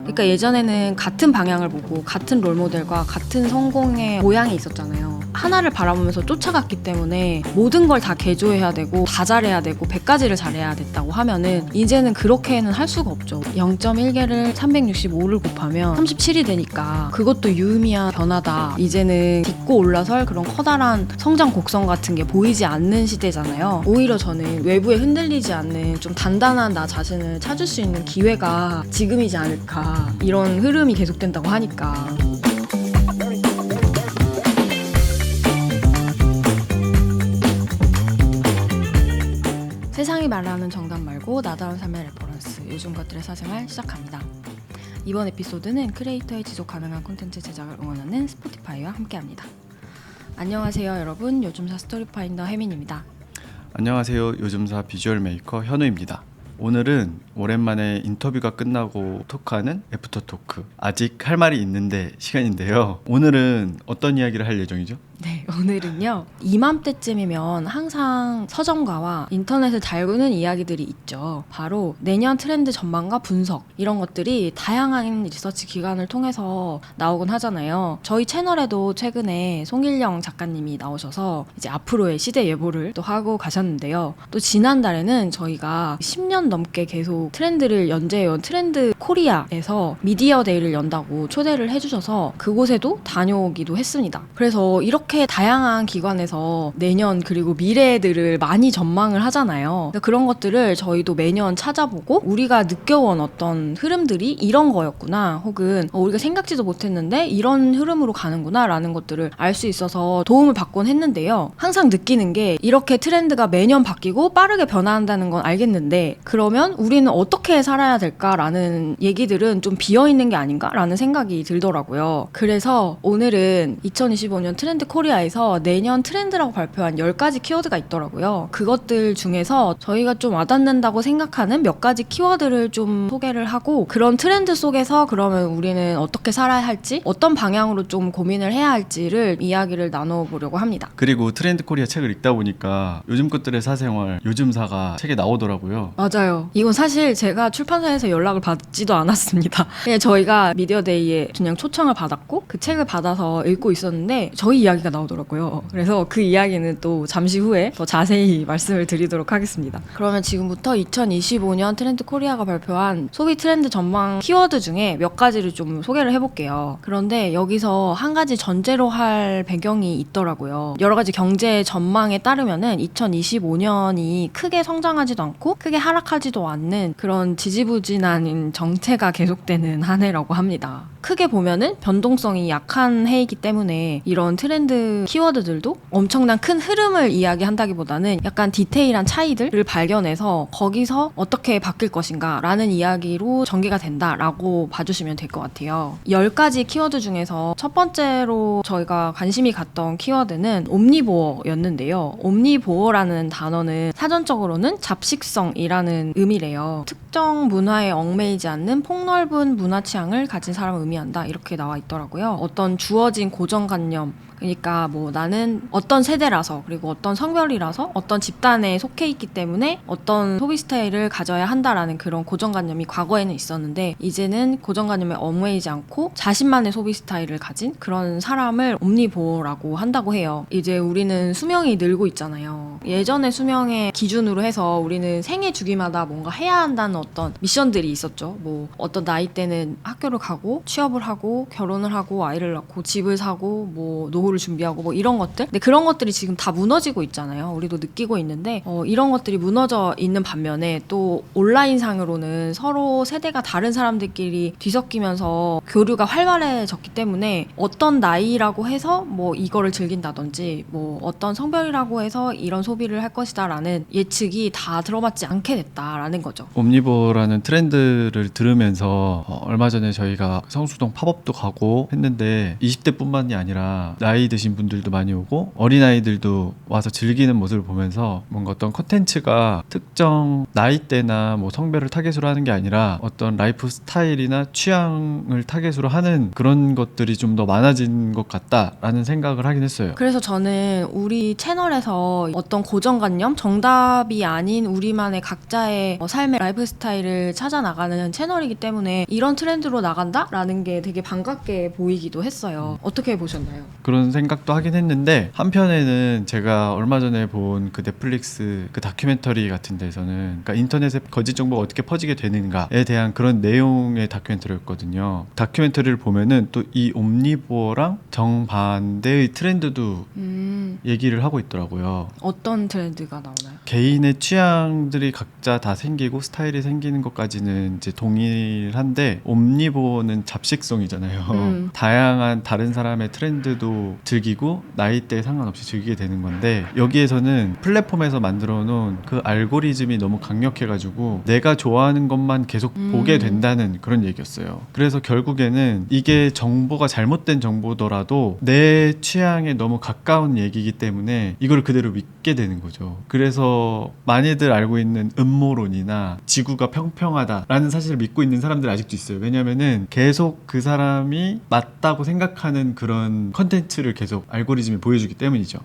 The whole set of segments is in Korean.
그러니까 예전에는 같은 방향을 보고 같은 롤모델과 같은 성공의 모양이 있었잖아요. 하나를 바라보면서 쫓아갔기 때문에 모든 걸 다 개조해야 되고 다 잘해야 되고 100가지를 잘해야 됐다고 하면은 이제는 그렇게는 할 수가 없죠. 0.1개를 365를 곱하면 37이 되니까 그것도 유의미한 변화다. 이제는 딛고 올라설 그런 커다란 성장 곡선 같은 게 보이지 않는 시대잖아요. 오히려 저는 외부에 흔들리지 않는 좀 단단한 나 자신을 찾을 수 있는 기회가 지금이지 않을까. 이런 흐름이 계속된다고 하니까. 세상이 말하는 정답 말고 나다운 삶의 레퍼런스, 요즘 것들의 사생활 시작합니다. 이번 에피소드는 크리에이터의 지속 가능한 콘텐츠 제작을 응원하는 스포티파이와 함께합니다. 안녕하세요 여러분, 요즘사 스토리파인더 혜민입니다. 안녕하세요, 요즘사 비주얼 메이커 현우입니다. 오늘은 오랜만에 인터뷰가 끝나고 토크하는 애프터 토크, 아직 할 말이 있는데 시간인데요. 오늘은 어떤 이야기를 할 예정이죠? 네, 오늘은요, 이맘때쯤이면 항상 서점가와 인터넷을 달구는 이야기들이 있죠. 바로 내년 트렌드 전망과 분석, 이런 것들이 다양한 리서치 기관을 통해서 나오곤 하잖아요. 저희 채널에도 최근에 송일영 작가님이 나오셔서 이제 앞으로의 시대 예보를 또 하고 가셨는데요. 또 지난달에는 저희가 10년 넘게 계속 트렌드를 연재해온 트렌드 코리아에서 미디어 데이를 연다고 초대를 해주셔서 그곳에도 다녀오기도 했습니다. 그래서 이렇게 다양한 기관에서 내년 그리고 미래들을 많이 전망을 하잖아요. 그런 것들을 저희도 매년 찾아보고 우리가 느껴온 어떤 흐름들이 이런 거였구나, 혹은 우리가 생각지도 못했는데 이런 흐름으로 가는구나 라는 것들을 알 수 있어서 도움을 받곤 했는데요. 항상 느끼는 게 이렇게 트렌드가 매년 바뀌고 빠르게 변화한다는 건 알겠는데 그러면 우리는 어떻게 살아야 될까라는 얘기들은 좀 비어있는 게 아닌가라는 생각이 들더라고요. 그래서 오늘은 2025년 트렌드 코리아에서 내년 트렌드라고 발표한 10가지 키워드가 있더라고요. 그것들 중에서 저희가 좀 와닿는다고 생각하는 몇 가지 키워드를 좀 소개를 하고, 그런 트렌드 속에서 그러면 우리는 어떻게 살아야 할지, 어떤 방향으로 좀 고민을 해야 할지를 이야기를 나눠보려고 합니다. 그리고 트렌드 코리아 책을 읽다 보니까 요즘 것들의 사생활, 요즘사가 책에 나오더라고요. 맞아요. 이건 사실 제가 출판사에서 연락을 받지도 않았습니다. 그냥 저희가 미디어데이에 그냥 초청을 받았고 그 책을 받아서 읽고 있었는데 저희 이야기가 나오더라고요. 그래서 그 이야기는 또 잠시 후에 더 자세히 말씀을 드리도록 하겠습니다. 그러면 지금부터 2025년 트렌드 코리아가 발표한 소비 트렌드 전망 키워드 중에 몇 가지를 좀 소개를 해볼게요. 그런데 여기서 한 가지 전제로 할 배경이 있더라고요. 여러 가지 경제 전망에 따르면은 2025년이 크게 성장하지도 않고 크게 하락하지도 않는 그런 지지부진한 정체가 계속되는 한 해라고 합니다. 크게 보면은 변동성이 약한 해이기 때문에 이런 트렌드 키워드들도 엄청난 큰 흐름을 이야기한다기보다는 약간 디테일한 차이들을 발견해서 거기서 어떻게 바뀔 것인가 라는 이야기로 전개가 된다라고 봐주시면 될 것 같아요. 10가지 키워드 중에서 첫 번째로 저희가 관심이 갔던 키워드는 옴니보어였는데요. 옴니보어라는 단어는 사전적으로는 잡식성이라는 의미래요. 특정 문화에 얽매이지 않는 폭넓은 문화 취향을 가진 사람을 의미한다, 이렇게 나와 있더라고요. 어떤 주어진 고정관념, 그러니까 뭐 나는 어떤 세대라서, 그리고 어떤 성별이라서, 어떤 집단에 속해 있기 때문에 어떤 소비 스타일을 가져야 한다라는 그런 고정관념이 과거에는 있었는데 이제는 고정관념에 얽매이지 않고 자신만의 소비 스타일을 가진 그런 사람을 옴니보어라고 한다고 해요. 이제 우리는 수명이 늘고 있잖아요. 예전의 수명의 기준으로 해서 우리는 생애 주기마다 뭔가 해야 한다는 어떤 미션들이 있었죠. 뭐 어떤 나이 때는 학교를 가고 취업을 하고 결혼을 하고 아이를 낳고 집을 사고 뭐 노후를 준비하고 뭐 이런 것들. 근데 그런 것들이 지금 다 무너지고 있잖아요. 우리도 느끼고 있는데 이런 것들이 무너져 있는 반면에 또 온라인상으로는 서로 세대가 다른 사람들끼리 뒤섞이면서 교류가 활발해졌기 때문에 어떤 나이라고 해서 뭐 이거를 즐긴다든지 뭐 어떤 성별이라고 해서 이런 소비를 할 것이다 라는 예측이 다 들어맞지 않게 됐다라는 거죠. 옴니버라는 트렌드를 들으면서 얼마 전에 저희가 성수동 팝업도 가고 했는데 20대 뿐만이 아니라 나이 나이 드신 분들도 많이 오고 어린아이들도 와서 즐기는 모습을 보면서 뭔가 어떤 콘텐츠가 특정 나이대나 뭐 성별을 타겟으로 하는 게 아니라 어떤 라이프 스타일이나 취향을 타겟으로 하는 그런 것들이 좀 더 많아진 것 같다라는 생각을 하긴 했어요. 그래서 저는 우리 채널에서 어떤 고정관념, 정답이 아닌 우리만의 각자의 삶의 라이프 스타일을 찾아 나가는 채널이기 때문에 이런 트렌드로 나간다라는 게 되게 반갑게 보이기도 했어요. 어떻게 보셨나요? 그런 생각도 하긴 했는데 한편에는 제가 얼마 전에 본 그 넷플릭스 그 다큐멘터리 같은 데서는 그러니까 인터넷에 거짓 정보가 어떻게 퍼지게 되는가에 대한 그런 내용의 다큐멘터리였거든요. 다큐멘터리를 보면은 또 이 옴니보어랑 정반대의 트렌드도 얘기를 하고 있더라고요. 어떤 트렌드가 나오나요? 개인의 취향들이 각자 다 생기고 스타일이 생기는 것까지는 이제 동일한데 옴니보어는 잡식성이잖아요. 다양한 다른 사람의 트렌드도 즐기고 나이대에 상관없이 즐기게 되는 건데 여기에서는 플랫폼에서 만들어 놓은 그 알고리즘이 너무 강력해가지고 내가 좋아하는 것만 계속 보게 된다는 그런 얘기였어요. 그래서 결국에는 이게 정보가 잘못된 정보더라도 내 취향에 너무 가까운 얘기이기 때문에 이걸 그대로 믿게 되는 거죠. 그래서 많이들 알고 있는 음모론이나 지구가 평평하다라는 사실을 믿고 있는 사람들 아직도 있어요. 왜냐면은 계속 그 사람이 맞다고 생각하는 그런 컨텐츠를 계속 알고리즘이 보여주기 때문이죠.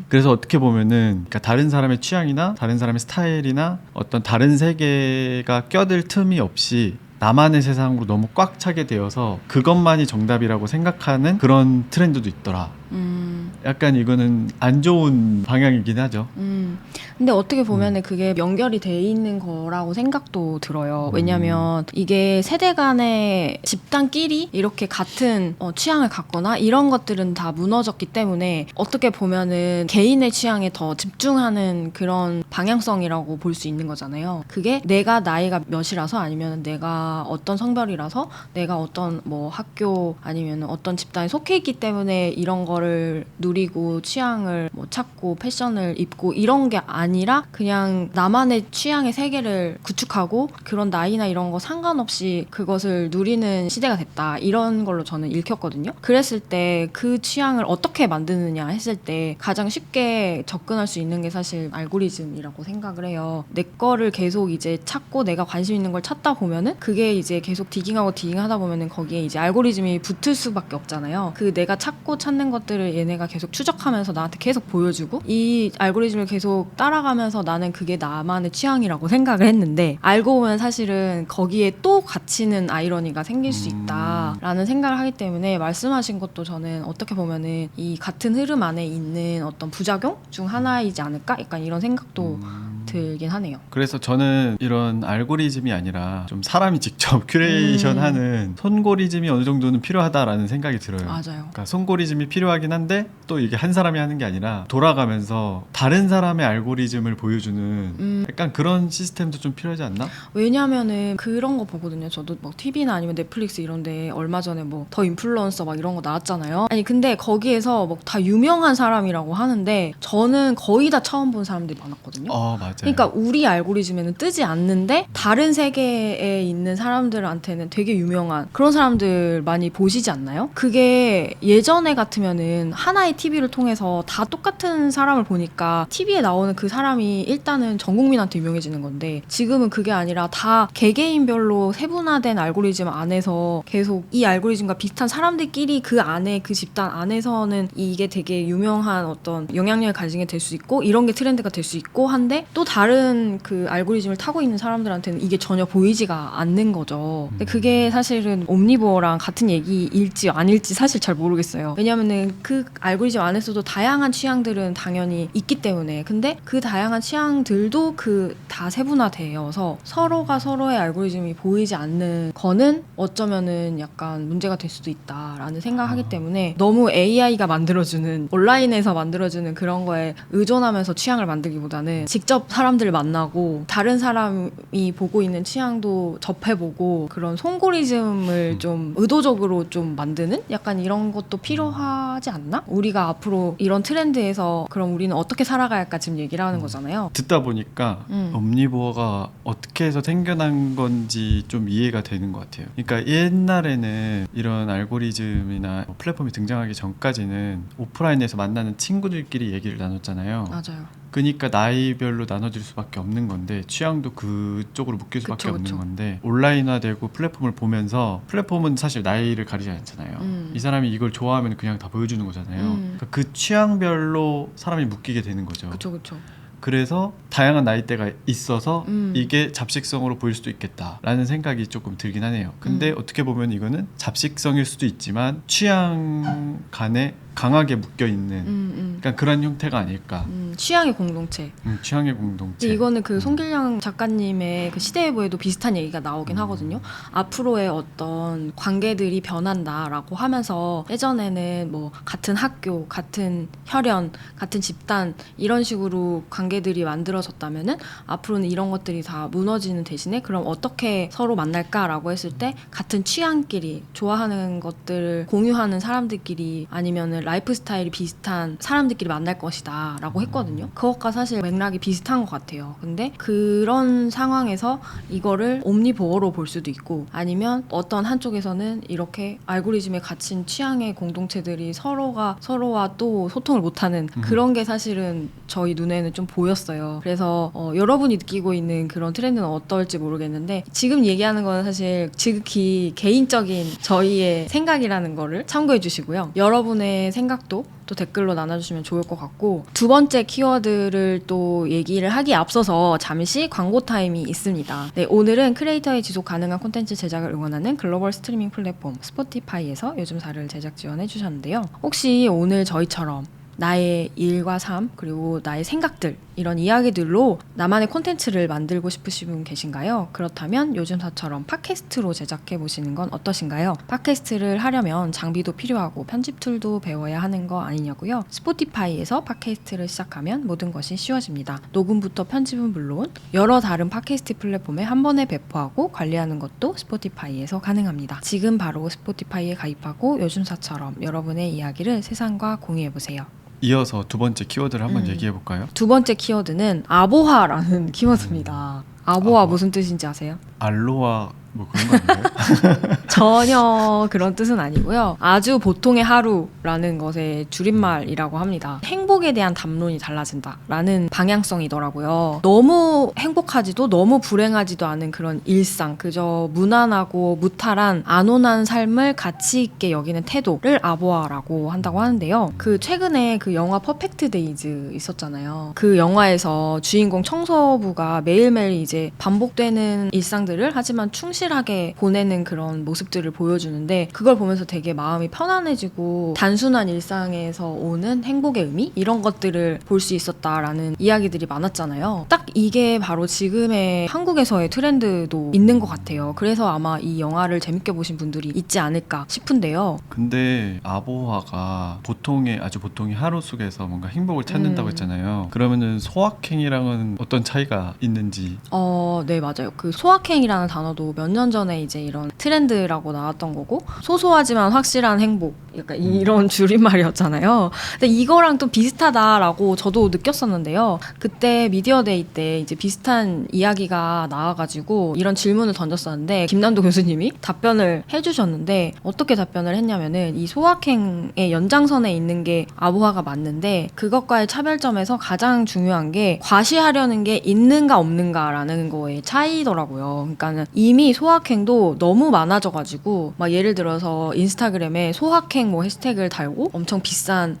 그래서 어떻게 보면은 그러니까 다른 사람의 취향이나 다른 사람의 스타일이나 어떤 다른 세계가 껴들 틈이 없이 나만의 세상으로 너무 꽉 차게 되어서 그것만이 정답이라고 생각하는 그런 트렌드도 있더라. 약간 이거는 안 좋은 방향이긴 하죠. 근데 어떻게 보면은 그게 연결이 돼 있는 거라고 생각도 들어요. 왜냐면 이게 세대 간의 집단끼리 이렇게 같은 취향을 갖거나 이런 것들은 다 무너졌기 때문에 어떻게 보면은 개인의 취향에 더 집중하는 그런 방향성이라고 볼 수 있는 거잖아요. 그게 내가 나이가 몇이라서 아니면 내가 어떤 성별이라서 내가 어떤 뭐 학교 아니면 어떤 집단에 속해 있기 때문에 이런 거를 누리고 취향을 뭐 찾고 패션을 입고 이런 게 아니라 그냥 나만의 취향의 세계를 구축하고 그런 나이나 이런 거 상관없이 그것을 누리는 시대가 됐다. 이런 걸로 저는 읽혔거든요. 그랬을 때 그 취향을 어떻게 만드느냐 했을 때 가장 쉽게 접근할 수 있는 게 사실 알고리즘이라고 생각을 해요. 내 거를 계속 이제 찾고 내가 관심 있는 걸 찾다 보면은 그게 이제 계속 디깅하고 디깅하다 보면은 거기에 이제 알고리즘이 붙을 수밖에 없잖아요. 그 내가 찾고 찾는 것들을 얘네가 계속 추적하면서 나한테 계속 보여주고 이 알고리즘을 계속 따라가면서 나는 그게 나만의 취향이라고 생각을 했는데 알고 보면 사실은 거기에 또 갇히는 아이러니가 생길 수 있다라는 생각을 하기 때문에 말씀하신 것도 저는 어떻게 보면은 이 같은 흐름 안에 있는 어떤 부작용 중 하나이지 않을까? 약간 이런 생각도 들긴 하네요. 그래서 저는 이런 알고리즘이 아니라 좀 사람이 직접 큐레이션하는 손고리즘이 어느 정도는 필요하다라는 생각이 들어요. 맞아요. 그러니까 손고리즘이 필요하긴 한데 또 이게 한 사람이 하는 게 아니라 돌아가면서 다른 사람의 알고리즘을 보여주는 약간 그런 시스템도 좀 필요하지 않나? 왜냐면은 그런 거 보거든요. 저도 뭐 TV나 아니면 넷플릭스 이런데 얼마 전에 뭐 더 인플루언서 막 이런 거 나왔잖아요. 아니 근데 거기에서 뭐 다 유명한 사람이라고 하는데 저는 거의 다 처음 본 사람들이 많았거든요. 맞아요. 그러니까 우리 알고리즘에는 뜨지 않는데 다른 세계에 있는 사람들한테는 되게 유명한 그런 사람들 많이 보시지 않나요? 그게 예전에 같으면은 하나의 TV를 통해서 다 똑같은 사람을 보니까 TV에 나오는 그 사람이 일단은 전 국민한테 유명해지는 건데 지금은 그게 아니라 다 개개인별로 세분화된 알고리즘 안에서 계속 이 알고리즘과 비슷한 사람들끼리 그 안에 그 집단 안에서는 이게 되게 유명한 어떤 영향력을 가지게 될 수 있고 이런 게 트렌드가 될 수 있고 한데 또 다른 그 알고리즘을 타고 있는 사람들한테는 이게 전혀 보이지가 않는 거죠. 근데 그게 사실은 옴니버랑 같은 얘기일지 아닐지 사실 잘 모르겠어요. 왜냐면은 그 알고리즘 안에서도 다양한 취향들은 당연히 있기 때문에 근데 그 다양한 취향들도 그 다 세분화되어서 서로가 서로의 알고리즘이 보이지 않는 거는 어쩌면은 약간 문제가 될 수도 있다라는 생각을 하기 때문에 너무 AI가 만들어주는 온라인에서 만들어주는 그런 거에 의존하면서 취향을 만들기보다는 직접 사람들을 만나고 다른 사람이 보고 있는 취향도 접해보고 그런 송고리즘을 좀 의도적으로 좀 만드는 약간 이런 것도 필요하지 않나? 우리가 앞으로 이런 트렌드에서 그럼 우리는 어떻게 살아가야 할까 지금 얘기를 하는 거잖아요. 듣다 보니까 옴니보어가 어떻게 해서 생겨난 건지 좀 이해가 되는 것 같아요. 그러니까 옛날에는 이런 알고리즘이나 플랫폼이 등장하기 전까지는 오프라인에서 만나는 친구들끼리 얘기를 나눴잖아요. 맞아요. 그러니까 나이별로 나눠질 수밖에 없는 건데 취향도 그쪽으로 묶일 수밖에 그쵸, 없는 그쵸. 건데 온라인화되고 플랫폼을 보면서 플랫폼은 사실 나이를 가리지 않잖아요. 이 사람이 이걸 좋아하면 그냥 다 보여주는 거잖아요. 그러니까 그 취향별로 사람이 묶이게 되는 거죠. 그쵸 그쵸. 그래서 다양한 나이대가 있어서 음. 이게 잡식성으로 보일 수도 있겠다라는 생각이 조금 들긴 하네요. 근데 어떻게 보면 이거는 잡식성일 수도 있지만 취향 간에 강하게 묶여 있는 그러니까 그런 형태가 아닐까. 취향의 공동체. 취향의 공동체. 근데 이거는 그 송길량 작가님의 그 시대예보에도 비슷한 얘기가 나오긴 하거든요. 앞으로의 어떤 관계들이 변한다라고 하면서 예전에는 뭐 같은 학교, 같은 혈연, 같은 집단 이런 식으로 관계들이 만들어졌다면은 앞으로는 이런 것들이 다 무너지는 대신에 그럼 어떻게 서로 만날까라고 했을 때 같은 취향끼리 좋아하는 것들을 공유하는 사람들끼리 아니면은 라이프 스타일이 비슷한 사람들끼리 만날 것이다 라고 했거든요. 그것과 사실 맥락이 비슷한 것 같아요. 근데 그런 상황에서 이거를 옴니보어로 볼 수도 있고 아니면 어떤 한쪽에서는 이렇게 알고리즘에 갇힌 취향의 공동체들이 서로와 또 소통을 못하는 그런 게 사실은 저희 눈에는 좀 보였어요. 그래서 여러분이 느끼고 있는 그런 트렌드는 어떨지 모르겠는데 지금 얘기하는 거는 사실 지극히 개인적인 저희의 생각이라는 거를 참고해 주시고요. 여러분의 생각도 또 댓글로 나눠주시면 좋을 것 같고 두 번째 키워드를 또 얘기를 하기에 앞서서 잠시 광고 타임이 있습니다. 네, 오늘은 크리에이터의 지속 가능한 콘텐츠 제작을 응원하는 글로벌 스트리밍 플랫폼 스포티파이에서 요즘사를 제작 지원해 주셨는데요. 혹시 오늘 저희처럼 나의 일과 삶 그리고 나의 생각들 이런 이야기들로 나만의 콘텐츠를 만들고 싶으신 분 계신가요? 그렇다면 요즘사처럼 팟캐스트로 제작해 보시는 건 어떠신가요? 팟캐스트를 하려면 장비도 필요하고 편집 툴도 배워야 하는 거 아니냐고요? 스포티파이에서 팟캐스트를 시작하면 모든 것이 쉬워집니다. 녹음부터 편집은 물론 여러 다른 팟캐스트 플랫폼에 한 번에 배포하고 관리하는 것도 스포티파이에서 가능합니다. 지금 바로 스포티파이에 가입하고 요즘사처럼 여러분의 이야기를 세상과 공유해보세요. 이어서 두 번째 키워드를 한번 얘기해 볼까요? 두 번째 키워드는 아보하라는 키워드입니다. 아보하 무슨 뜻인지 아세요? 알로하 뭐 그런 거 아닌가요? 전혀 그런 뜻은 아니고요. 아주 보통의 하루라는 것의 줄임말이라고 합니다. 행복에 대한 담론이 달라진다라는 방향성이더라고요. 너무 행복하지도 너무 불행하지도 않은 그런 일상, 그저 무난하고 무탈한 안온한 삶을 가치 있게 여기는 태도를 아보아라고 한다고 하는데요. 그 최근에 그 영화 퍼펙트 데이즈 있었잖아요. 그 영화에서 주인공 청소부가 매일매일 이제 반복되는 일상들을 하지만 충실하게 보내는 그런 모습들을 보여주는데 그걸 보면서 되게 마음이 편안해지고 단순한 일상에서 오는 행복의 의미? 이런 것들을 볼 수 있었다라는 이야기들이 많았잖아요. 딱 이게 바로 지금의 한국에서의 트렌드도 있는 것 같아요. 그래서 아마 이 영화를 재밌게 보신 분들이 있지 않을까 싶은데요. 근데 아보하가 아주 보통의 하루 속에서 뭔가 행복을 찾는다고 했잖아요. 그러면은 소확행이랑은 어떤 차이가 있는지. 네, 맞아요. 그 소확행이라는 단어도 몇 년 전에 이제 이런 트렌드라고 나왔던 거고 소소하지만 확실한 행복 약간 이런 줄임말이었잖아요. 근데 이거랑 좀 비슷하다라고 저도 느꼈었는데요. 그때 미디어데이 때 이제 비슷한 이야기가 나와가지고 이런 질문을 던졌었는데 김남도 교수님이 답변을 해주셨는데 어떻게 답변을 했냐면은 이 소확행의 연장선에 있는 게 아보하가 맞는데 그것과의 차별점에서 가장 중요한 게 과시하려는 게 있는가 없는가라는 거의 차이더라고요. 그러니까는 이미 소확행도 너무 많아져가지고 막 예를 들어서 인스타그램에 소확행 뭐 해시태그를 달고 엄청 비싼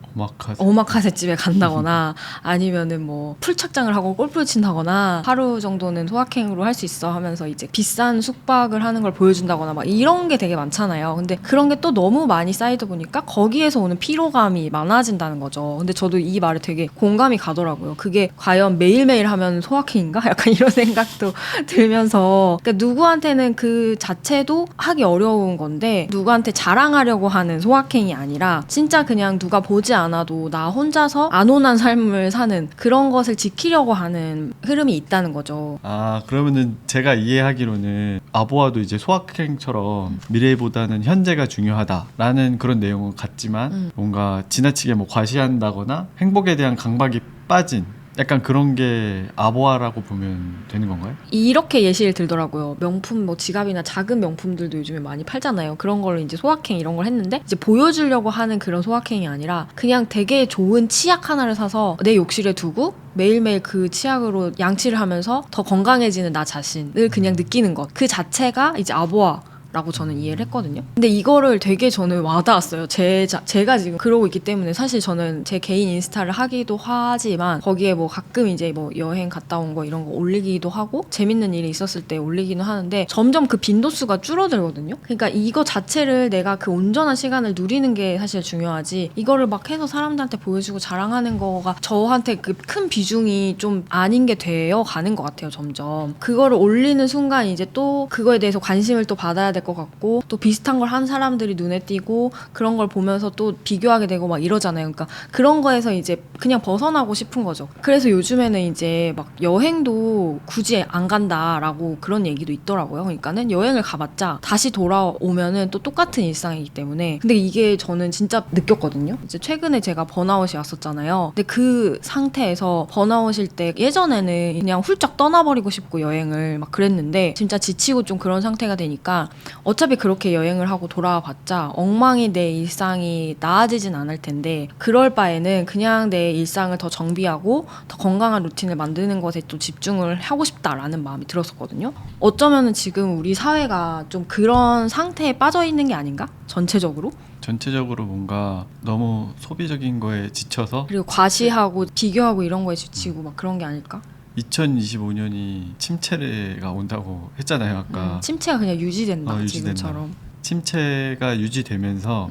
오마카세 집에 간다거나 아니면은 뭐 풀착장을 하고 골프를 친다거나 하루 정도는 소확행으로 할 수 있어 하면서 이제 비싼 숙박을 하는 걸 보여준다거나 막 이런 게 되게 많잖아요. 근데 그런 게 또 너무 많이 쌓이다 보니까 거기에서 오는 피로감이 많아진다는 거죠. 근데 저도 이 말에 되게 공감이 가더라고요. 그게 과연 매일매일 하면 소확행인가? 약간 이런 생각도 들면서 그러니까 누구한테는 그 자체도 하기 어려운 건데 누구한테 자랑하려고 하는 소확행이 아니라 진짜 그냥 누가 보지 않아도 나 혼자서 안온한 삶을 사는 그런 것을 지키려고 하는 흐름이 있다는 거죠. 아, 그러면은 제가 이해하기로는 아보아도 이제 소확행처럼 미래보다는 현재가 중요하다라는 그런 내용은 같지만 뭔가 지나치게 뭐 과시한다거나 행복에 대한 강박이 빠진 약간 그런 게 아보아라고 보면 되는 건가요? 이렇게 예시를 들더라고요. 명품 뭐 지갑이나 작은 명품들도 요즘에 많이 팔잖아요. 그런 걸로 이제 소확행 이런 걸 했는데 이제 보여주려고 하는 그런 소확행이 아니라 그냥 되게 좋은 치약 하나를 사서 내 욕실에 두고 매일매일 그 치약으로 양치를 하면서 더 건강해지는 나 자신을 그냥 느끼는 것. 그 자체가 이제 아보아 라고 저는 이해를 했거든요. 근데 이거를 되게 저는 와닿았어요. 제가 지금 그러고 있기 때문에 사실 저는 제 개인 인스타를 하기도 하지만 거기에 뭐 가끔 이제 뭐 여행 갔다 온 거 이런 거 올리기도 하고 재밌는 일이 있었을 때 올리기는 하는데 점점 그 빈도수가 줄어들거든요. 그러니까 이거 자체를 내가 그 온전한 시간을 누리는 게 사실 중요하지 이거를 막 해서 사람들한테 보여주고 자랑하는 거가 저한테 그 큰 비중이 좀 아닌 게 되어 가는 것 같아요. 점점 그거를 올리는 순간 이제 또 그거에 대해서 관심을 또 받아야 될 것 같고 또 비슷한 걸 한 사람들이 눈에 띄고 그런 걸 보면서 또 비교하게 되고 막 이러잖아요. 그러니까 그런 거에서 이제 그냥 벗어나고 싶은 거죠. 그래서 요즘에는 이제 막 여행도 굳이 안 간다라고 그런 얘기도 있더라고요. 그러니까는 여행을 가봤자 다시 돌아오면은 또 똑같은 일상이기 때문에 근데 이게 저는 진짜 느꼈거든요. 이제 최근에 제가 번아웃이 왔었잖아요. 근데 그 상태에서 번아웃일 때 예전에는 그냥 훌쩍 떠나버리고 싶고 여행을 막 그랬는데 진짜 지치고 좀 그런 상태가 되니까 어차피 그렇게 여행을 하고 돌아와 봤자 엉망이 내 일상이 나아지진 않을 텐데 그럴 바에는 그냥 내 일상을 더 정비하고 더 건강한 루틴을 만드는 것에 또 집중을 하고 싶다라는 마음이 들었었거든요. 어쩌면은 지금 우리 사회가 좀 그런 상태에 빠져 있는 게 아닌가? 전체적으로? 전체적으로 뭔가 너무 소비적인 거에 지쳐서 그리고 과시하고 비교하고 이런 거에 지치고 막 그런 게 아닐까? 2025년이 침체가 온다고 했잖아요, 아까. 침체가 그냥 유지된다, 유지된다. 지금처럼. 침체가 유지되면서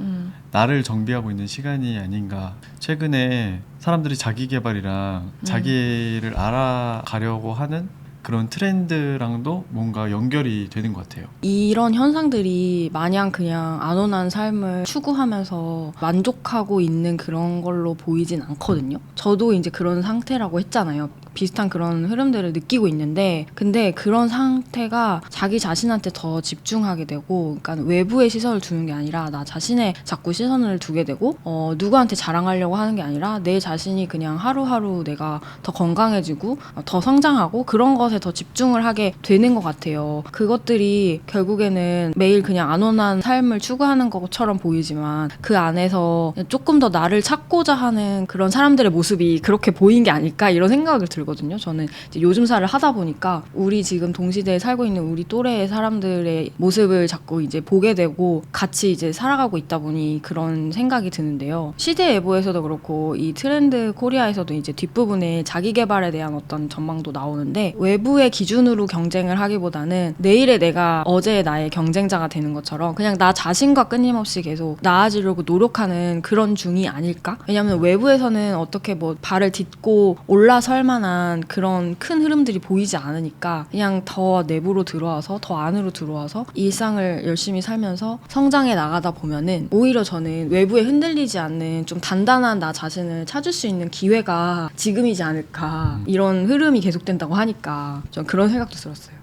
나를 정비하고 있는 시간이 아닌가. 최근에 사람들이 자기 개발이랑 자기를 알아가려고 하는 그런 트렌드랑도 뭔가 연결이 되는 것 같아요. 이런 현상들이 마냥 그냥 안온한 삶을 추구하면서 만족하고 있는 그런 걸로 보이진 않거든요. 저도 이제 그런 상태라고 했잖아요. 비슷한 그런 흐름들을 느끼고 있는데 근데 그런 상태가 자기 자신한테 더 집중하게 되고 그러니까 외부의 시선을 두는 게 아니라 나 자신에 자꾸 시선을 두게 되고 누구한테 자랑하려고 하는 게 아니라 내 자신이 그냥 하루하루 내가 더 건강해지고 더 성장하고 그런 것에 더 집중을 하게 되는 것 같아요. 그것들이 결국에는 매일 그냥 안온한 삶을 추구하는 것처럼 보이지만 그 안에서 조금 더 나를 찾고자 하는 그런 사람들의 모습이 그렇게 보인 게 아닐까 이런 생각을 들거든요. 저는 이제 요즘사를 하다 보니까 우리 지금 동시대에 살고 있는 우리 또래의 사람들의 모습을 자꾸 이제 보게 되고 같이 이제 살아가고 있다 보니 그런 생각이 드는데요. 시대예보에서도 그렇고 이 트렌드 코리아에서도 이제 뒷부분에 자기 개발에 대한 어떤 전망도 나오는데 외부의 기준으로 경쟁을 하기보다는 내일의 내가 어제의 나의 경쟁자가 되는 것처럼 그냥 나 자신과 끊임없이 계속 나아지려고 노력하는 그런 중이 아닐까? 왜냐하면 외부에서는 어떻게 뭐 발을 딛고 올라설 만한 그런 큰 흐름들이 보이지 않으니까 그냥 더 내부로 들어와서 더 안으로 들어와서 일상을 열심히 살면서 성장해 나가다 보면은 오히려 저는 외부에 흔들리지 않는 좀 단단한 나 자신을 찾을 수 있는 기회가 지금이지 않을까 이런 흐름이 계속된다고 하니까 전 그런 생각도 들었어요.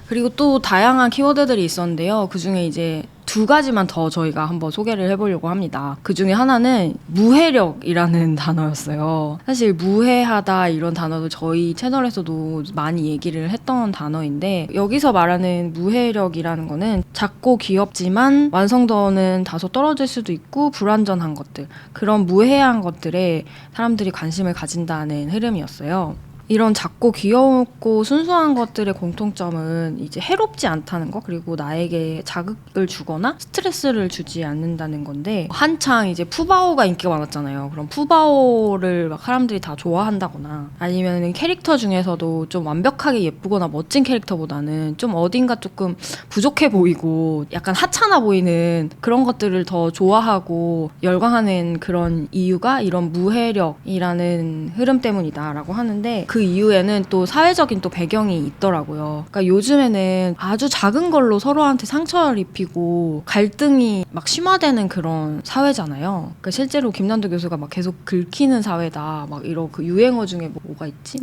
그리고 또 다양한 키워드들이 있었는데요. 그중에 이제 두 가지만 더 저희가 한번 소개를 해보려고 합니다. 그중에 하나는 무해력이라는 단어였어요. 사실 무해하다 이런 단어도 저희 채널에서도 많이 얘기를 했던 단어인데 여기서 말하는 무해력이라는 거는 작고 귀엽지만 완성도는 다소 떨어질 수도 있고 불완전한 것들 그런 무해한 것들에 사람들이 관심을 가진다는 흐름이었어요. 이런 작고 귀엽고 순수한 것들의 공통점은 이제 해롭지 않다는 거 그리고 나에게 자극을 주거나 스트레스를 주지 않는다는 건데 한창 이제 푸바오가 인기가 많았잖아요. 그럼 푸바오를 막 사람들이 다 좋아한다거나 아니면 캐릭터 중에서도 좀 완벽하게 예쁘거나 멋진 캐릭터보다는 좀 어딘가 조금 부족해 보이고 약간 하찮아 보이는 그런 것들을 더 좋아하고 열광하는 그런 이유가 이런 무해력이라는 흐름 때문이다라고 하는데 그 이유에는 또 사회적인 또 배경이 있더라고요. 그러니까 요즘에는 아주 작은 걸로 서로한테 상처를 입히고 갈등이 막 심화되는 그런 사회잖아요. 그러니까 실제로 김난도 교수가 막 계속 긁히는 사회다. 막 이런 그 유행어 중에 뭐가 있지?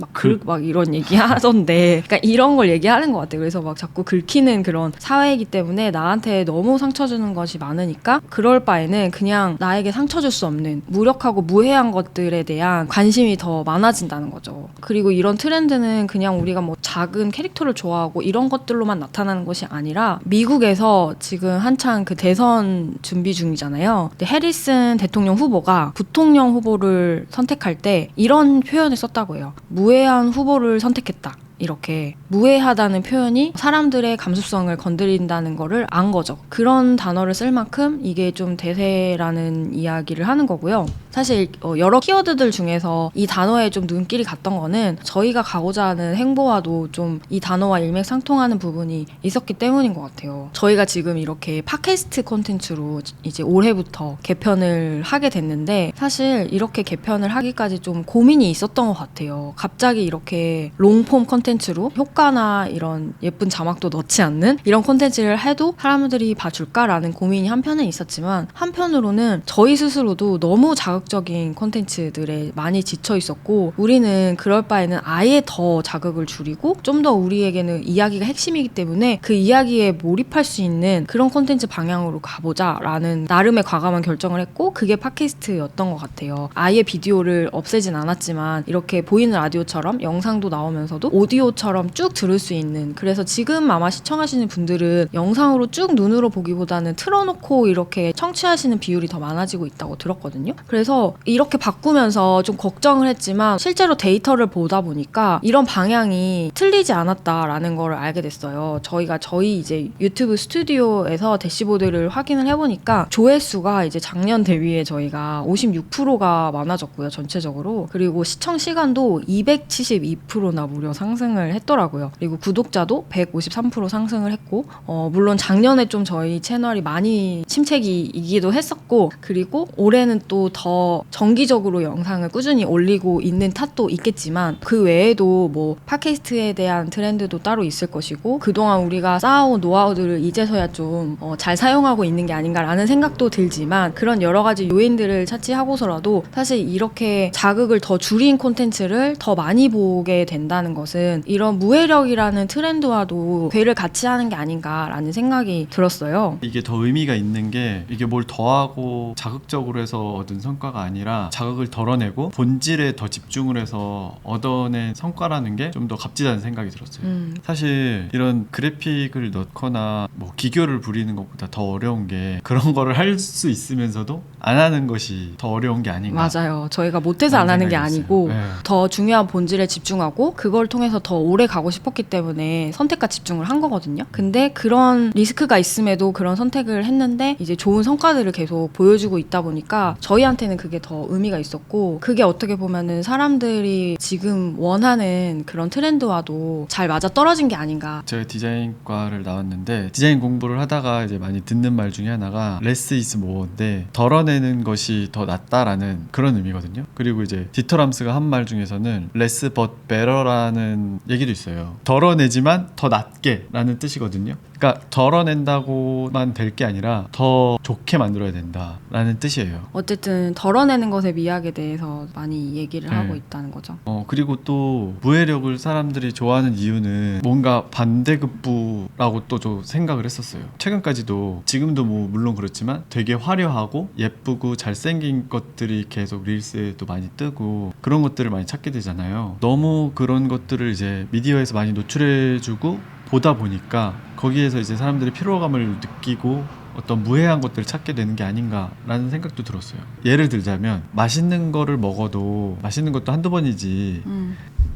막 이런 얘기 하던데. 그러니까 이런 걸 얘기하는 것 같아요. 그래서 막 자꾸 긁히는 그런 사회이기 때문에 나한테 너무 상처 주는 것이 많으니까 그럴 바에는 그냥 나에게 상처 줄 수 없는 무력하고 무해한 것들에 대한 관심이 더 많아진다는 거죠. 그리고 이런 트렌드는 그냥 우리가 뭐 작은 캐릭터를 좋아하고 이런 것들로만 나타나는 것이 아니라 미국에서 지금 한창 그 대선 준비 중이잖아요. 근데 해리슨 대통령 후보가 부통령 후보를 선택할 때 이런 표현을 썼다고 해요. 무해한 후보를 선택했다. 이렇게 무해하다는 표현이 사람들의 감수성을 건드린다는 거를 안 거죠. 그런 단어를 쓸 만큼 이게 좀 대세라는 이야기를 하는 거고요. 사실 여러 키워드들 중에서 이 단어에 좀 눈길이 갔던 거는 저희가 가고자 하는 행보와도 좀 이 단어와 일맥상통하는 부분이 있었기 때문인 것 같아요. 저희가 지금 이렇게 팟캐스트 콘텐츠로 이제 올해부터 개편을 하게 됐는데 사실 이렇게 개편을 하기까지 좀 고민이 있었던 것 같아요. 갑자기 이렇게 롱폼 콘텐츠로 효과나 이런 예쁜 자막도 넣지 않는 이런 콘텐츠를 해도 사람들이 봐줄까라는 고민이 한편은 있었지만 한편으로는 저희 스스로도 너무 자극적인 콘텐츠들에 많이 지쳐 있었고 우리는 그럴 바에는 아예 더 자극을 줄이고 좀 더 우리에게는 이야기가 핵심이기 때문에 그 이야기에 몰입할 수 있는 그런 콘텐츠 방향으로 가보자라는 나름의 과감한 결정을 했고 그게 팟캐스트였던 것 같아요. 아예 비디오를 없애진 않았지만 이렇게 보이는 라디오처럼 영상도 나오면서도 오디오처럼 쭉 들을 수 있는 그래서 지금 아마 시청하시는 분들은 영상으로 쭉 눈으로 보기보다는 틀어놓고 이렇게 청취하시는 비율이 더 많아지고 있다고 들었거든요. 그래서 이렇게 바꾸면서 좀 걱정을 했지만 실제로 데이터를 보다 보니까 이런 방향이 틀리지 않았다라는 걸 알게 됐어요. 저희가 저희 이제 유튜브 스튜디오에서 대시보드를 확인을 해보니까 조회수가 이제 작년 대비해 저희가 56%가 많아졌고요. 전체적으로. 그리고 시청 시간도 272%나 무려 상승을 했더라고요. 그리고 구독자도 153% 상승을 했고 물론 작년에 좀 저희 채널이 많이 침체기이기도 했었고 그리고 올해는 또 더 정기적으로 영상을 꾸준히 올리고 있는 탓도 있겠지만 그 외에도 뭐 팟캐스트에 대한 트렌드도 따로 있을 것이고 그동안 우리가 쌓아온 노하우들을 이제서야 좀 잘 사용하고 있는 게 아닌가라는 생각도 들지만 그런 여러 가지 요인들을 차치하고서라도 사실 이렇게 자극을 더 줄인 콘텐츠를 더 많이 보게 된다는 것은 이런 무해력이라는 트렌드와도 괴를 같이 하는 게 아닌가라는 생각이 들었어요. 이게 더 의미가 있는 게 이게 뭘 더하고 자극적으로 해서 얻은 성과가 아니라 자극을 덜어내고 본질에 더 집중을 해서 얻어낸 성과라는 게 좀 더 값지다는 생각이 들었어요. 사실 이런 그래픽을 넣거나 뭐 기교를 부리는 것보다 더 어려운 게 그런 거를 할 수 있으면서도 안 하는 것이 더 어려운 게 아닌가. 맞아요. 저희가 못해서 안 하는 게 아니고 네. 더 중요한 본질에 집중하고 그걸 통해서 더 오래 가고 싶었기 때문에 선택과 집중을 한 거거든요. 근데 그런 리스크가 있음에도 그런 선택을 했는데 이제 좋은 성과들을 계속 보여주고 있다 보니까 저희한테는 그게 더 의미가 있었고 그게 어떻게 보면은 사람들이 지금 원하는 그런 트렌드와도 잘 맞아 떨어진 게 아닌가. 제가 디자인과를 나왔는데 디자인 공부를 하다가 이제 많이 듣는 말 중에 하나가 less is more인데 덜어내는 것이 더 낫다라는 그런 의미거든요. 그리고 이제 디터람스가 한 말 중에서는 less but better라는 얘기도 있어요. 덜어내지만 더 낫게 라는 뜻이거든요. 그러니까 덜어낸다고만 될 게 아니라 더 좋게 만들어야 된다라는 뜻이에요. 어쨌든 덜어내는 것의 미학에 대해서 많이 얘기를 하고 있다는 거죠. 그리고 또 무해력을 사람들이 좋아하는 이유는 뭔가 반대급부라고 또 좀 생각을 했었어요. 최근까지도 지금도 뭐 물론 그렇지만 되게 화려하고 예쁘고 잘생긴 것들이 계속 릴스에도 많이 뜨고 그런 것들을 많이 찾게 되잖아요. 너무 그런 것들을 이제 미디어에서 많이 노출해주고 보다 보니까 거기에서 이제 사람들이 피로감을 느끼고 어떤 무해한 것들을 찾게 되는 게 아닌가라는 생각도 들었어요. 예를 들자면 맛있는 거를 먹어도 맛있는 것도 한두 번이지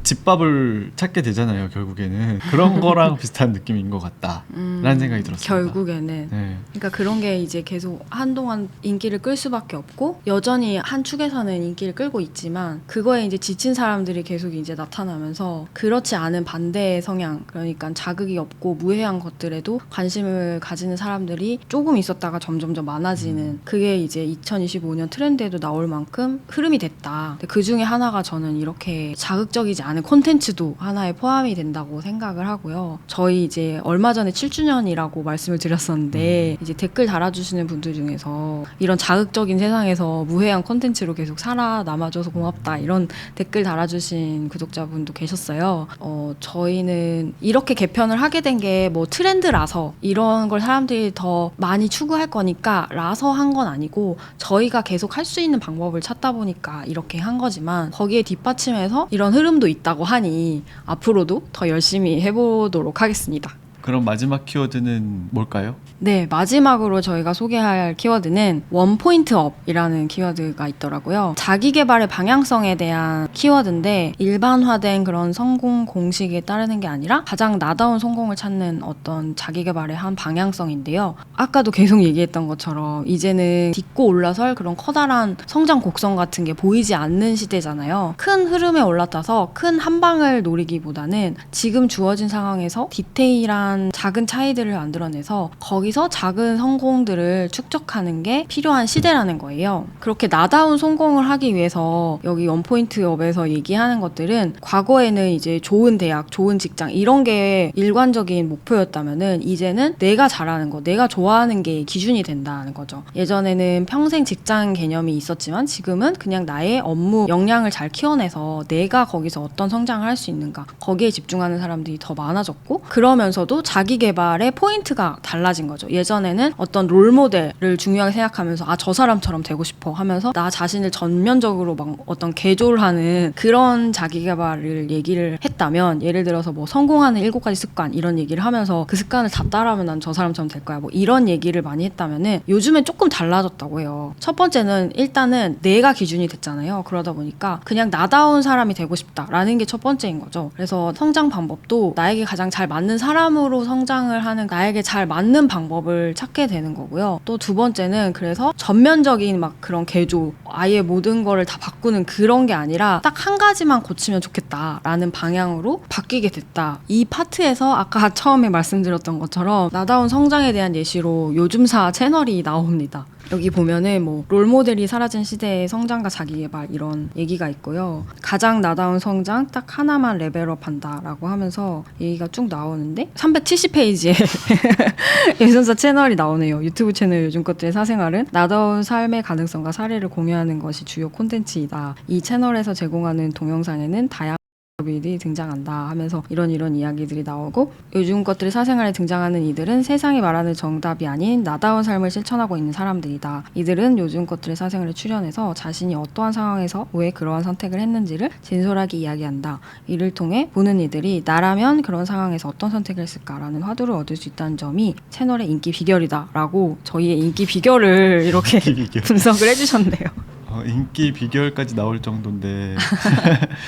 집밥을 찾게 되잖아요. 결국에는 그런 거랑 비슷한 느낌인 것 같다라는 생각이 들었습니다. 결국에는 네. 그러니까 그런 게 이제 계속 한동안 인기를 끌 수밖에 없고 여전히 한 축에서는 인기를 끌고 있지만 그거에 이제 지친 사람들이 계속 이제 나타나면서 그렇지 않은 반대의 성향 그러니까 자극이 없고 무해한 것들에도 관심을 가지는 사람들이 조금 있었다가 점점점 많아지는 그게 이제 2025년 트렌드에도 나올 만큼 흐름이 됐다. 근데 그 중에 하나가 저는 이렇게 자극적이지 않은 많은 콘텐츠도 하나에 포함이 된다고 생각을 하고요. 저희 이제 얼마 전에 7주년이라고 말씀을 드렸었는데 이제 댓글 달아주시는 분들 중에서 이런 자극적인 세상에서 무해한 콘텐츠로 계속 살아남아줘서 고맙다 이런 댓글 달아주신 구독자분도 계셨어요. 저희는 이렇게 개편을 하게 된 게 뭐 트렌드라서 이런 걸 사람들이 더 많이 추구할 거니까 라서 한 건 아니고 저희가 계속 할 수 있는 방법을 찾다 보니까 이렇게 한 거지만 거기에 뒷받침해서 이런 흐름도 있다고 하니 앞으로도 더 열심히 해보도록 하겠습니다. 그럼 마지막 키워드는 뭘까요? 네, 마지막으로 저희가 소개할 키워드는 원포인트업이라는 키워드가 있더라고요. 자기 개발의 방향성에 대한 키워드인데 일반화된 그런 성공 공식에 따르는 게 아니라 가장 나다운 성공을 찾는 어떤 자기 개발의 한 방향성인데요. 아까도 계속 얘기했던 것처럼 이제는 딛고 올라설 그런 커다란 성장 곡선 같은 게 보이지 않는 시대잖아요. 큰 흐름에 올라타서 큰 한 방을 노리기보다는 지금 주어진 상황에서 디테일한 작은 차이들을 만들어내서 거기서 작은 성공들을 축적하는 게 필요한 시대라는 거예요. 그렇게 나다운 성공을 하기 위해서 여기 원포인트업에서 얘기하는 것들은 과거에는 이제 좋은 대학, 좋은 직장 이런 게 일관적인 목표였다면은 이제는 내가 잘하는 거, 내가 좋아하는 게 기준이 된다는 거죠. 예전에는 평생 직장 개념이 있었지만 지금은 그냥 나의 업무 역량을 잘 키워내서 내가 거기서 어떤 성장을 할 수 있는가 거기에 집중하는 사람들이 더 많아졌고 그러면서도 자기 개발의 포인트가 달라진 거죠. 예전에는 어떤 롤모델을 중요하게 생각하면서 저 사람처럼 되고 싶어 하면서 나 자신을 전면적으로 막 어떤 개조를 하는 그런 자기 개발을 얘기를 했다면 예를 들어서 뭐 성공하는 7가지 습관 이런 얘기를 하면서 그 습관을 다 따라하면 난 저 사람처럼 될 거야 뭐 이런 얘기를 많이 했다면은 요즘엔 조금 달라졌다고 해요. 첫 번째는 일단은 내가 기준이 됐잖아요. 그러다 보니까 그냥 나다운 사람이 되고 싶다라는 게 첫 번째인 거죠. 그래서 성장 방법도 나에게 가장 잘 맞는 사람으로 성장을 하는 나에게 잘 맞는 방법을 찾게 되는 거고요. 또 두 번째는 그래서 전면적인 막 그런 개조 아예 모든 거를 다 바꾸는 그런 게 아니라 딱 한 가지만 고치면 좋겠다라는 방향으로 바뀌게 됐다. 이 파트에서 아까 처음에 말씀드렸던 것처럼 나다운 성장에 대한 예시로 요즘사 채널이 나옵니다. 여기 보면은 뭐 롤모델이 사라진 시대의 성장과 자기개발 이런 얘기가 있고요. 가장 나다운 성장 딱 하나만 레벨업 한다라고 하면서 얘기가 쭉 나오는데 370페이지에 예전사 채널이 나오네요. 유튜브 채널 요즘 것들의 사생활은 나다운 삶의 가능성과 사례를 공유하는 것이 주요 콘텐츠이다. 이 채널에서 제공하는 동영상에는 다양한 이 등장한다 하면서 이런 이야기들이 나오고 요즘 것들의 사생활에 등장하는 이들은 세상이 말하는 정답이 아닌 나다운 삶을 실천하고 있는 사람들이다. 이들은 요즘 것들의 사생활에 출연해서 자신이 어떠한 상황에서 왜 그러한 선택을 했는지를 진솔하게 이야기한다. 이를 통해 보는 이들이 나라면 그런 상황에서 어떤 선택을 했을까라는 화두를 얻을 수 있다는 점이 채널의 인기 비결이다 라고 저희의 인기 비결을 이렇게 분석을 해주셨네요. 인기 비결까지 나올 정도인데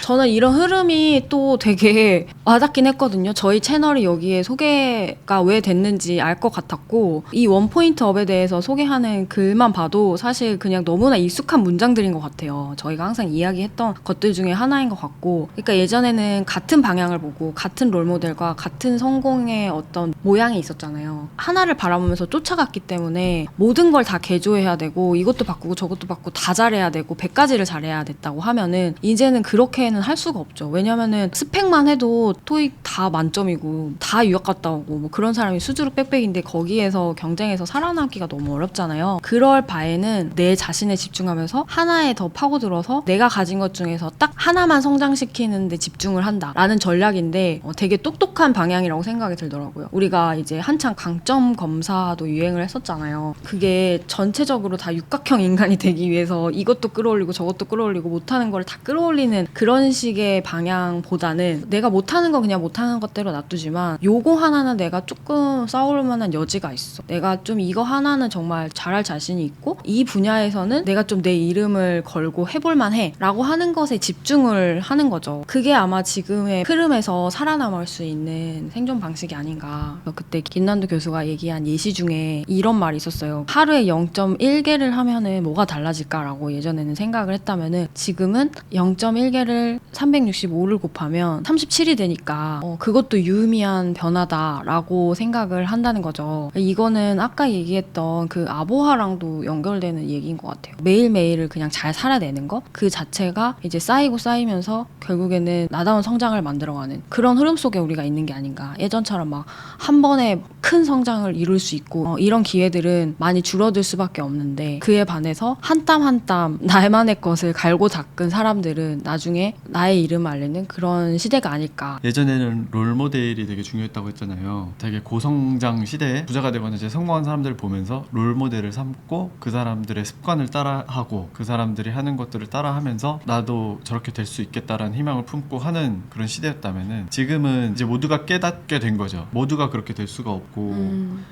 저는 이런 흐름이 또 되게 와닿긴 했거든요. 저희 채널이 여기에 소개가 왜 됐는지 알 것 같았고 이 원포인트 업에 대해서 소개하는 글만 봐도 사실 그냥 너무나 익숙한 문장들인 것 같아요. 저희가 항상 이야기했던 것들 중에 하나인 것 같고 그러니까 예전에는 같은 방향을 보고 같은 롤모델과 같은 성공의 어떤 모양이 있었잖아요. 하나를 바라보면서 쫓아갔기 때문에 모든 걸 다 개조해야 되고 이것도 바꾸고 저것도 바꾸고 다 잘해야 되고 100가지를 잘해야 됐다고 하면은 이제는 그렇게는 할 수가 없죠. 왜냐면은 스펙만 해도 토익 다 만점이고 다 유학 갔다 오고 뭐 그런 사람이 수두룩 빽빽인데 거기에서 경쟁에서 살아남기가 너무 어렵잖아요. 그럴 바에는 내 자신에 집중하면서 하나에 더 파고들어서 내가 가진 것 중에서 딱 하나만 성장시키는 데 집중을 한다라는 전략인데 되게 똑똑한 방향이라고 생각이 들더라고요. 우리가 이제 한창 강점 검사도 유행을 했었잖아요. 그게 전체적으로 다 육각형 인간이 되기 위해서 이것도 끌어올리고 저것도 끌어올리고 못하는 걸 다 끌어올리는 그런 식의 방향보다는 내가 못하는 거 그냥 못하는 것대로 놔두지만 요거 하나는 내가 조금 싸울 만한 여지가 있어. 내가 좀 이거 하나는 정말 잘할 자신이 있고 이 분야에서는 내가 좀 내 이름을 걸고 해볼 만해 라고 하는 것에 집중을 하는 거죠. 그게 아마 지금의 흐름에서 살아남을 수 있는 생존 방식이 아닌가. 그때 김난도 교수가 얘기한 예시 중에 이런 말이 있었어요. 하루에 0.1개를 하면은 뭐가 달라질까라고 라고 예전에는 생각을 했다면은 지금은 0.1개를 365를 곱하면 37이 되니까 그것도 유의미한 변화다라고 생각을 한다는 거죠. 이거는 아까 얘기했던 그 아보하랑도 연결되는 얘기인 것 같아요. 매일매일을 그냥 잘 살아내는 것 그 자체가 이제 쌓이고 쌓이면서 결국에는 나다운 성장을 만들어가는 그런 흐름 속에 우리가 있는 게 아닌가. 예전처럼 막 한 번에 큰 성장을 이룰 수 있고 이런 기회들은 많이 줄어들 수밖에 없는데 그에 반해서 한 땀 한 땀 나만의 것을 갈고 닦은 사람들은 나중에 나의 이름을 알리는 그런 시대가 아닐까. 예전에는 롤모델이 되게 중요했다고 했잖아요. 되게 고성장 시대에 부자가 되거나 이제 성공한 사람들을 보면서 롤모델을 삼고 그 사람들의 습관을 따라하고 그 사람들이 하는 것들을 따라하면서 나도 저렇게 될 수 있겠다라는 희망을 품고 하는 그런 시대였다면은 지금은 이제 모두가 깨닫게 된 거죠. 모두가 그렇게 될 수가 없고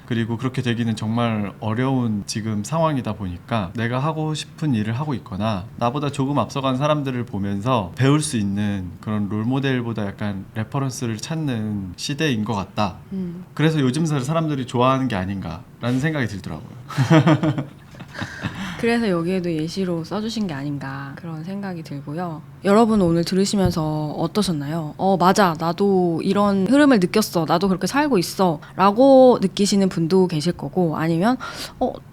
그리고 그렇게 되기는 정말 어려운 지금 상황이다 보니까 내가 하고 싶은 일을 하고 있거나 나보다 조금 앞서간 사람들을 보면서 배울 수 있는 그런 롤모델보다 약간 레퍼런스를 찾는 시대인 것 같다. 그래서 요즘 사람들이 좋아하는 게 아닌가라는 생각이 들더라고요. 그래서 여기에도 예시로 써주신 게 아닌가 그런 생각이 들고요. 여러분 오늘 들으시면서 어떠셨나요? 맞아, 나도 이런 흐름을 느꼈어, 나도 그렇게 살고 있어 라고 느끼시는 분도 계실 거고, 아니면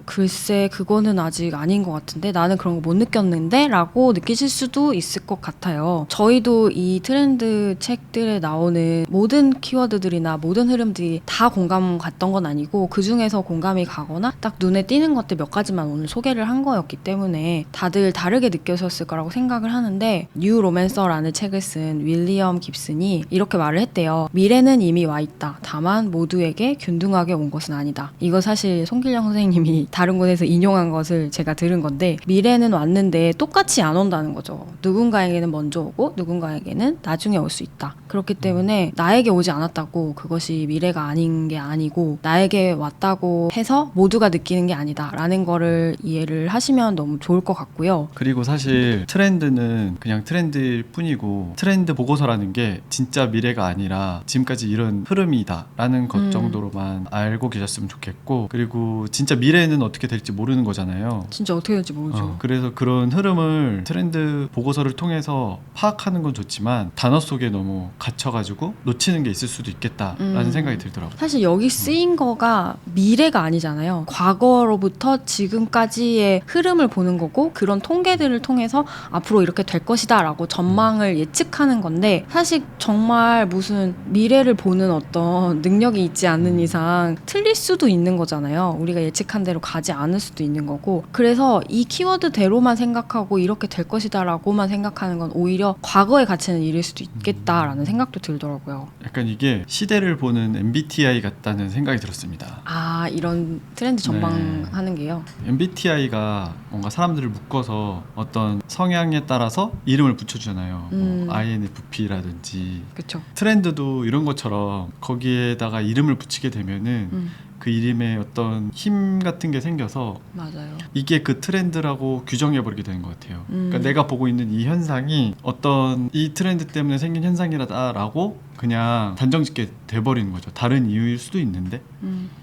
글쎄 그거는 아직 아닌 것 같은데 나는 그런 거 못 느꼈는데 라고 느끼실 수도 있을 것 같아요. 저희도 이 트렌드 책들에 나오는 모든 키워드들이나 모든 흐름들이 다 공감 갔던 건 아니고 그 중에서 공감이 가거나 딱 눈에 띄는 것들 몇 가지만 오늘 소개를 한 거였기 때문에 다들 다르게 느껴졌을 거라고 생각을 하는데, 뉴 로맨서라는 책을 쓴 윌리엄 깁슨이 이렇게 말을 했대요. 미래는 이미 와 있다. 다만 모두에게 균등하게 온 것은 아니다. 이거 사실 송길영 선생님이 다른 곳에서 인용한 것을 제가 들은 건데, 미래는 왔는데 똑같이 안 온다는 거죠. 누군가에게는 먼저 오고 누군가에게는 나중에 올 수 있다. 그렇기 때문에 나에게 오지 않았다고 그것이 미래가 아닌 게 아니고 나에게 왔다고 해서 모두가 느끼는 게 아니다 라는 거를 이해를 하시면 너무 좋을 것 같고요. 그리고 사실 트렌드는 그냥 트렌드일 뿐이고 트렌드 보고서라는 게 진짜 미래가 아니라 지금까지 이런 흐름이다 라는 것 정도로만 알고 계셨으면 좋겠고, 그리고 진짜 미래는 어떻게 될지 모르는 거잖아요. 진짜 어떻게 될지 모르죠. 그래서 그런 흐름을 트렌드 보고서를 통해서 파악하는 건 좋지만 단어 속에 너무 갇혀가지고 놓치는 게 있을 수도 있겠다라는 생각이 들더라고요. 사실 여기 쓰인 거가 미래가 아니잖아요. 과거로부터 지금까지의 흐름을 보는 거고, 그런 통계들을 통해서 앞으로 이렇게 될 것이다 라고 전망을 예측하는 건데, 사실 정말 무슨 미래를 보는 어떤 능력이 있지 않는 이상 틀릴 수도 있는 거잖아요. 우리가 예측한 대로 가지 않을 수도 있는 거고, 그래서 이 키워드대로만 생각하고 이렇게 될 것이다 라고만 생각하는 건 오히려 과거의 가치는 잃을 수도 있겠다라는 생각도 들더라고요. 약간 이게 시대를 보는 MBTI 같다는 생각이 들었습니다. 아, 이런 트렌드 전망하는 게요? MBTI가 뭔가 사람들을 묶어서 어떤 성향에 따라서 이름을 붙여주잖아요. 뭐 INFP라든지. 그쵸. 트렌드도 이런 것처럼 거기에다가 이름을 붙이게 되면은 그 이름에 어떤 힘 같은 게 생겨서 맞아요. 이게 그 트렌드라고 규정해버리게 되는 것 같아요. 그러니까 내가 보고 있는 이 현상이 어떤 이 트렌드 때문에 생긴 현상이라고 그냥 단정짓게 돼버리는 거죠. 다른 이유일 수도 있는데.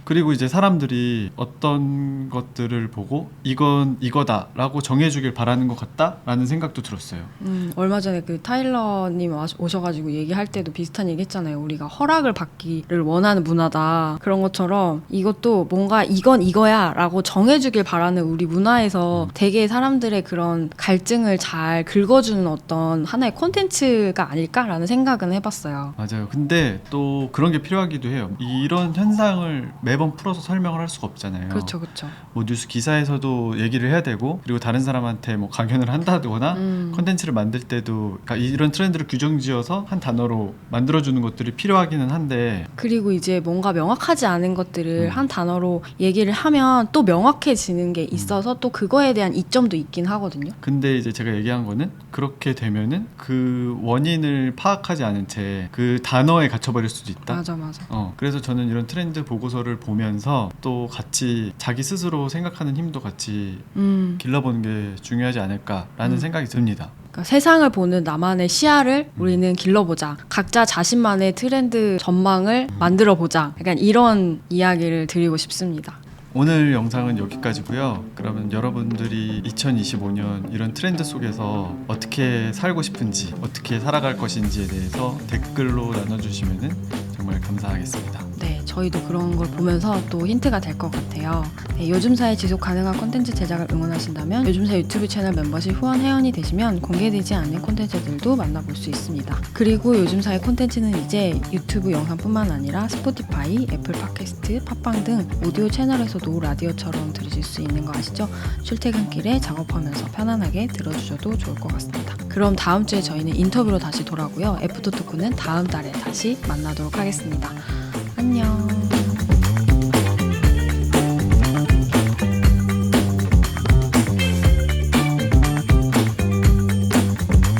그리고 이제 사람들이 어떤 것들을 보고 이건 이거다라고 정해주길 바라는 것 같다라는 생각도 들었어요. 얼마 전에 그 타일러님 오셔가지고 얘기할 때도 비슷한 얘기 했잖아요. 우리가 허락을 받기를 원하는 문화다. 그런 것처럼 이것도 뭔가 이건 이거야 라고 정해주길 바라는 우리 문화에서 되게 사람들의 그런 갈증을 잘 긁어주는 어떤 하나의 콘텐츠가 아닐까라는 생각은 해봤어요. 맞아요. 근데 또 그런 게 필요하기도 해요. 이런 현상을 매번 풀어서 설명을 할 수가 없잖아요. 그렇죠, 그렇죠. 뭐 뉴스 기사에서도 얘기를 해야 되고, 그리고 다른 사람한테 뭐 강연을 한다거나 콘텐츠를 만들 때도 그러니까 이런 트렌드를 규정지어서 한 단어로 만들어주는 것들이 필요하기는 한데, 그리고 이제 뭔가 명확하지 않은 것들을 한 단어로 얘기를 하면 또 명확해지는 게 있어서 또 그거에 대한 이점도 있긴 하거든요. 근데 이제 제가 얘기한 거는 그렇게 되면은 그 원인을 파악하지 않은 채 그 단어에 갇혀버릴 수도 있다. 맞아. 그래서 저는 이런 트렌드 보고서를 보면서 또 같이 자기 스스로 생각하는 힘도 같이 길러보는 게 중요하지 않을까라는 생각이 듭니다. 그러니까 세상을 보는 나만의 시야를 우리는 길러보자. 각자 자신만의 트렌드 전망을 만들어보자. 약간 이런 이야기를 드리고 싶습니다. 오늘 영상은 여기까지고요. 그러면 여러분들이 2025년 이런 트렌드 속에서 어떻게 살고 싶은지, 어떻게 살아갈 것인지에 대해서 댓글로 나눠주시면 정말 감사하겠습니다. 네, 저희도 그런 걸 보면서 또 힌트가 될 것 같아요. 네, 요즘사의 지속 가능한 콘텐츠 제작을 응원하신다면 요즘사 유튜브 채널 멤버십 후원 회원이 되시면 공개되지 않는 콘텐츠들도 만나볼 수 있습니다. 그리고 요즘사의 콘텐츠는 이제 유튜브 영상뿐만 아니라 스포티파이, 애플 팟캐스트, 팟빵 등 오디오 채널에서도 라디오처럼 들으실 수 있는 거 아시죠? 출퇴근길에 작업하면서 편안하게 들어주셔도 좋을 것 같습니다. 그럼 다음 주에 저희는 인터뷰로 다시 돌아오고요. 애프터토크는 다음 달에 다시 만나도록 하겠습니다. 안녕.